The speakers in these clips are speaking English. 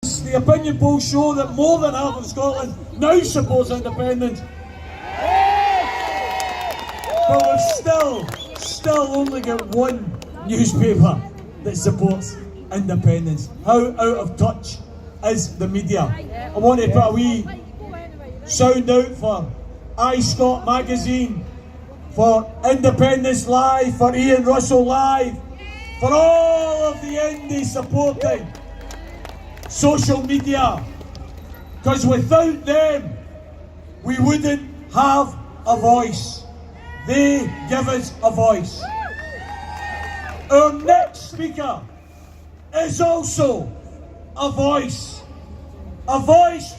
The opinion polls show that more than half of Scotland now supports independence. But we've still only got one newspaper that supports independence. How out of touch is the media? I want to put a wee sound out for iScot magazine, for Independence Live, for Ian Russell Live, for all of the indies supporting social media, because without them we wouldn't have a voice. They give us a voice. Our next speaker is also a voice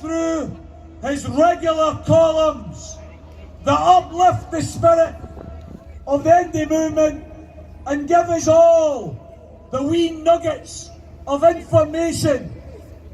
through his regular columns that uplift the spirit of the indie movement and give us all the wee nuggets of information,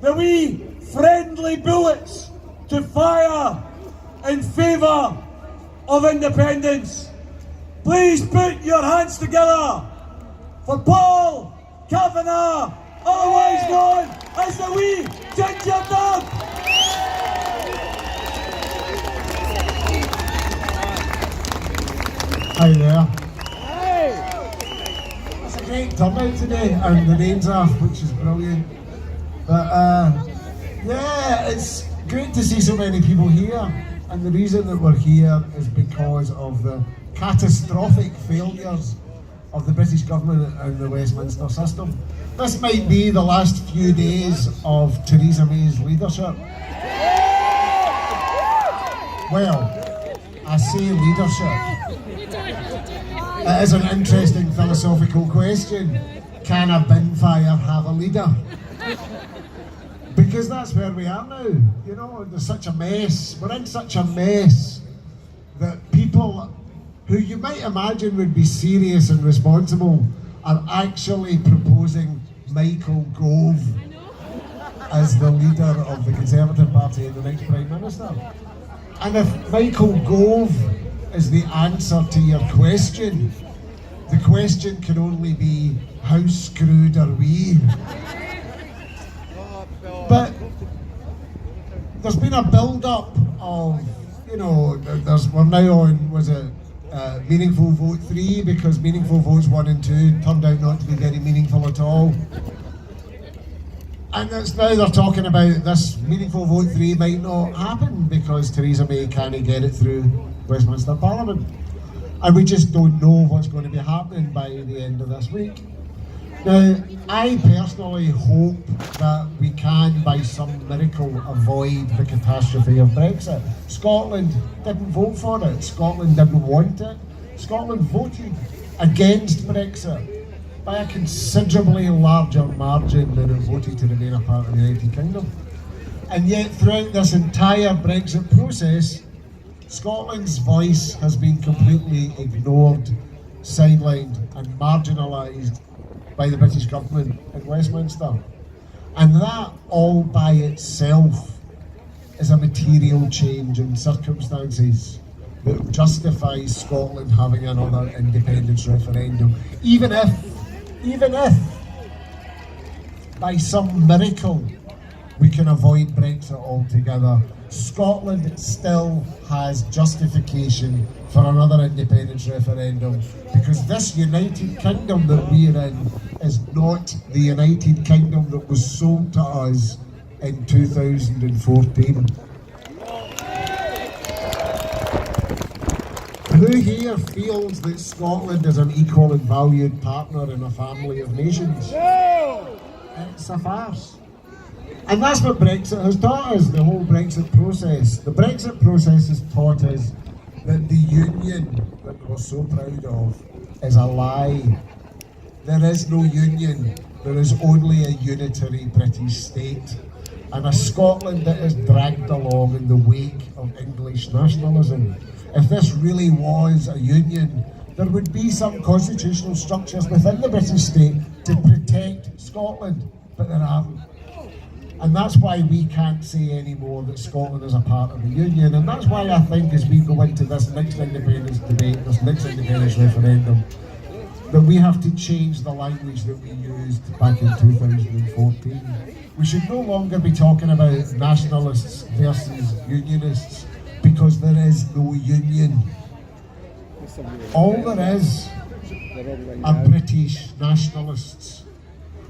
the wee friendly bullets to fire in favour of independence. Please put your hands together for Paul Kavanagh, otherwise known as the wee ginger dog. Hi there. It's a great turnout today, and the rain's off, which is brilliant. But yeah, it's great to see so many people here, and the reason that we're here is because of the catastrophic failures of the British government and the Westminster system. This might be the last few days of Theresa May's leadership. Well, I say leadership. It is an interesting philosophical question. Can a bin fire have a leader? Because that's where we are now. You know, there's such a mess. We're in such a mess that people who you might imagine would be serious and responsible are actually proposing Michael Gove as the leader of the Conservative Party and the next Prime Minister. And if Michael Gove is the answer to your question, the question can only be, how screwed are we? But there's been a build-up of, you know, we're now on, was it Meaningful Vote 3, because Meaningful Votes 1 and 2 turned out not to be very meaningful at all. And it's now they're talking about this Meaningful Vote 3 might not happen because Theresa May can't get it through Westminster Parliament. And we just don't know what's going to be happening by the end of this week. Now, I personally hope that we can, by some miracle, avoid the catastrophe of Brexit. Scotland didn't vote for it. Scotland didn't want it. Scotland voted against Brexit by a considerably larger margin than it voted to remain a part of the United Kingdom. And yet, throughout this entire Brexit process, Scotland's voice has been completely ignored, sidelined and marginalised by the British government in Westminster. And that all by itself is a material change in circumstances that justifies Scotland having another independence referendum. Even if by some miracle we can avoid Brexit altogether, Scotland still has justification for another independence referendum, because this United Kingdom that we're in is not the United Kingdom that was sold to us in 2014. Who here feels that Scotland is an equal and valued partner in a family of nations? It's a farce. And that's what Brexit has taught us, the whole Brexit process. The Brexit process has taught us that the union that we're so proud of is a lie. There is no union, there is only a unitary British state, and a Scotland that is dragged along in the wake of English nationalism. If this really was a union, there would be some constitutional structures within the British state to protect Scotland, but there aren't. And that's why we can't say anymore that Scotland is a part of the Union. And that's why I think as we go into this next independence debate, this next independence referendum, that we have to change the language that we used back in 2014. We should no longer be talking about nationalists versus unionists, because there is no union. All there is are British nationalists.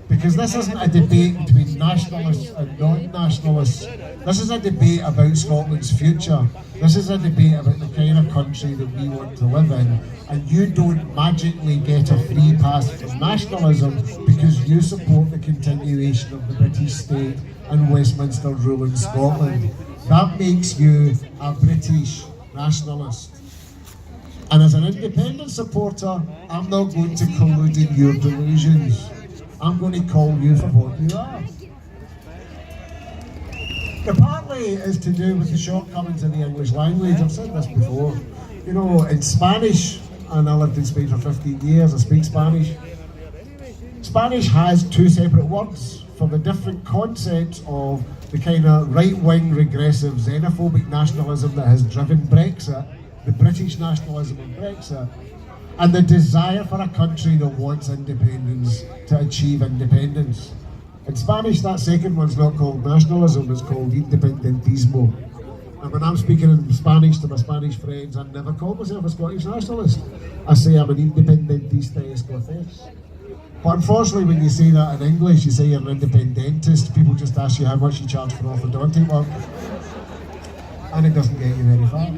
Because this isn't a debate between nationalists and non-nationalists. This is a debate about Scotland's future. This is a debate about the kind of country that we want to live in. And you don't magically get a free pass for nationalism because you support the continuation of the British state and Westminster rule in Scotland. That makes you a British nationalist. And as an independent supporter, I'm not going to collude in your delusions. I'm going to call you for what you are. Now, partly is to do with the shortcomings of the English language. I've said this before. You know, in Spanish, and I lived in Spain for 15 years, I speak Spanish. Spanish has two separate words for the different concepts of the kind of right-wing, regressive, xenophobic nationalism that has driven Brexit, the British nationalism of Brexit, and the desire for a country that wants independence to achieve independence. In Spanish, that second one's not called nationalism, it's called independentismo. And when I'm speaking in Spanish to my Spanish friends, I never call myself a Scottish nationalist. I say I'm an independentista escocés. But unfortunately, when you say that in English, you say you're an independentist, people just ask you how much you charge for orthodontic work. And it doesn't get you very far.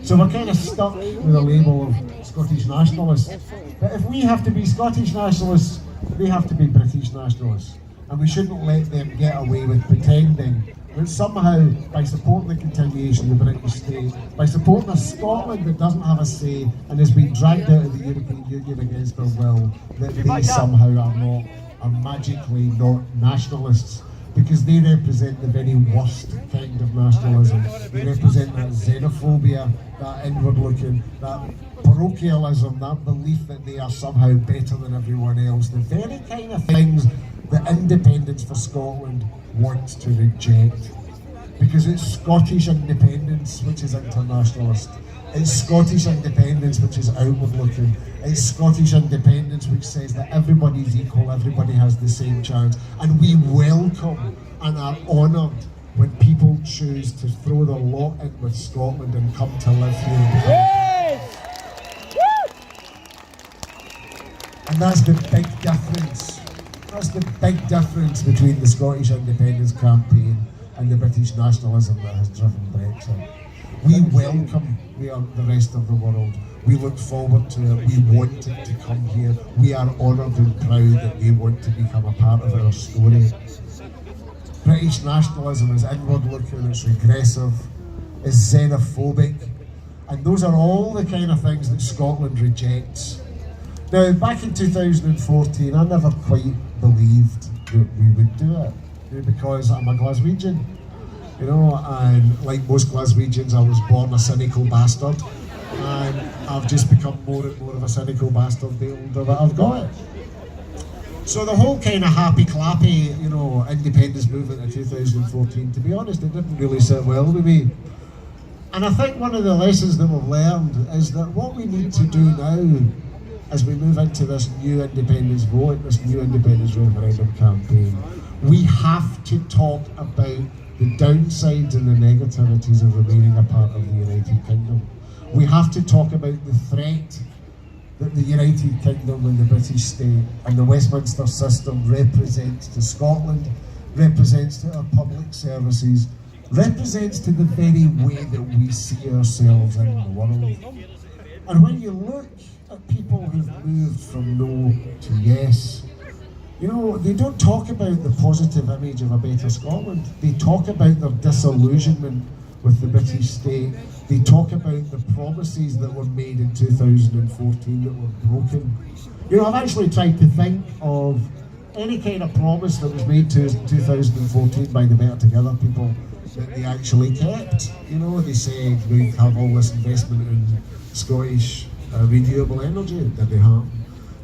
So we're kind of stuck with the label of Scottish nationalists. But if we have to be Scottish nationalists, they have to be British nationalists. And we shouldn't let them get away with pretending that somehow, by supporting the continuation of the British state, by supporting a Scotland that doesn't have a say and has been dragged out of the European Union against their will, that they somehow are magically not nationalists. Because they represent the very worst kind of nationalism. They represent that xenophobia, that inward looking, that parochialism, that belief that they are somehow better than everyone else. The very kind of things that Independence for Scotland wants to reject. Because it's Scottish independence which is internationalist. It's Scottish independence which is outward looking. It's Scottish independence which says that everybody's equal, everybody has the same chance. And we welcome and are honoured when people choose to throw the lot in with Scotland and come to live here. And that's the big difference. That's the big difference between the Scottish independence campaign and the British nationalism that has driven Brexit. We welcome the rest of the world. We look forward to it. We want it to come here. We are honoured and proud that they want to become a part of our story. British nationalism is inward looking, it's regressive, it's xenophobic, and those are all the kind of things that Scotland rejects. Now, back in 2014, I never quite believed that we would do it, because I'm a Glaswegian. You know, and like most Glaswegians, I was born a cynical bastard, and I've just become more and more of a cynical bastard the older that I've got. So the whole kind of happy-clappy, you know, independence movement in 2014, to be honest, it didn't really sit well with me. And I think one of the lessons that we've learned is that what we need to do now, as we move into this new independence vote, this new independence referendum campaign, we have to talk about the downsides and the negativities of remaining a part of the United Kingdom. We have to talk about the threat that the United Kingdom and the British state and the Westminster system represents to Scotland, represents to our public services, represents to the very way that we see ourselves in the world. And when you look at people who've moved from no to yes, you know, they don't talk about the positive image of a better Scotland. They talk about their disillusionment with the British state. They talk about the promises that were made in 2014 that were broken. You know, I've actually tried to think of any kind of promise that was made to us in 2014 by the Better Together people that they actually kept. You know, they said we'd have all this investment in Scottish renewable energy. Did they have?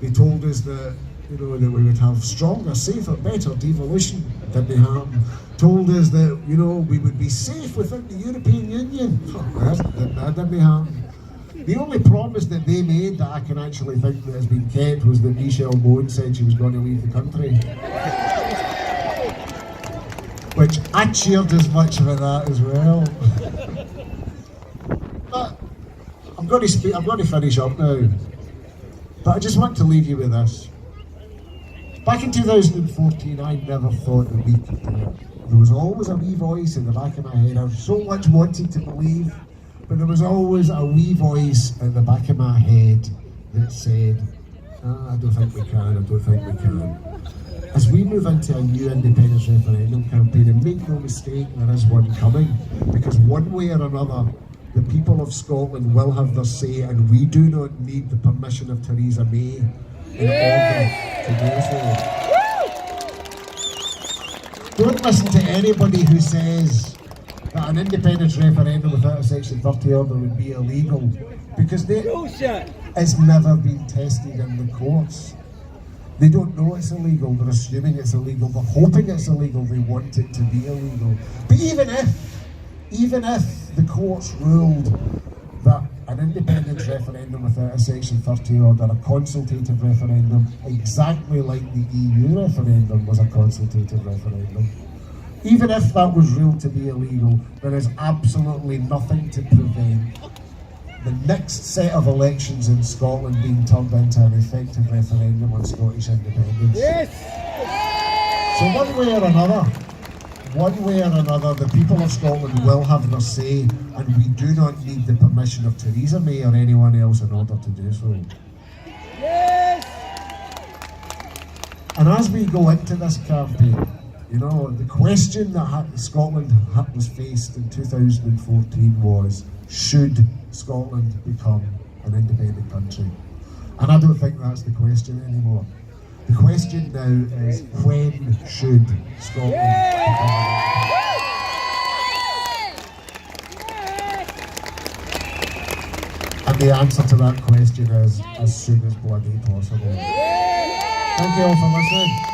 They told us that, you know, that we would have stronger, safer, better devolution. Did they have? Told us that, you know, we would be safe within the European Union. That didn't happen. The only promise that they made that I can actually think that has been kept was that Michelle Bowen said she was going to leave the country. Which I cheered as much for that as well. But I'm going to finish up now. But I just want to leave you with this. Back in 2014, I never thought that we could do it. There was always a wee voice in the back of my head. I so much wanted to believe, but there was always a wee voice in the back of my head that said, I don't think we can, I don't think we can. As we move into a new independence referendum campaign, and make no mistake, there is one coming, because one way or another, the people of Scotland will have their say, and we do not need the permission of Theresa May in order to do so. Don't listen to anybody who says that an independence referendum without a Section 30 order would be illegal, because it's never been tested in the courts. They don't know it's illegal, they're assuming it's illegal, they're hoping it's illegal, they want it to be illegal. But even if the courts ruled that an independence referendum without a Section 30 order, a consultative referendum, exactly like the EU referendum was a consultative referendum, even if that was ruled to be illegal, there is absolutely nothing to prevent the next set of elections in Scotland being turned into an effective referendum on Scottish independence. Yes! So one way or another, the people of Scotland will have their say, and we do not need the permission of Theresa May or anyone else in order to do so. Yes! And as we go into this campaign, you know, the question that Scotland was faced in 2014 was, should Scotland become an independent country? And I don't think that's the question anymore. The question now is, when should Scotland become an independent? And the answer to that question is, as soon as bloody possible. Thank you all for listening.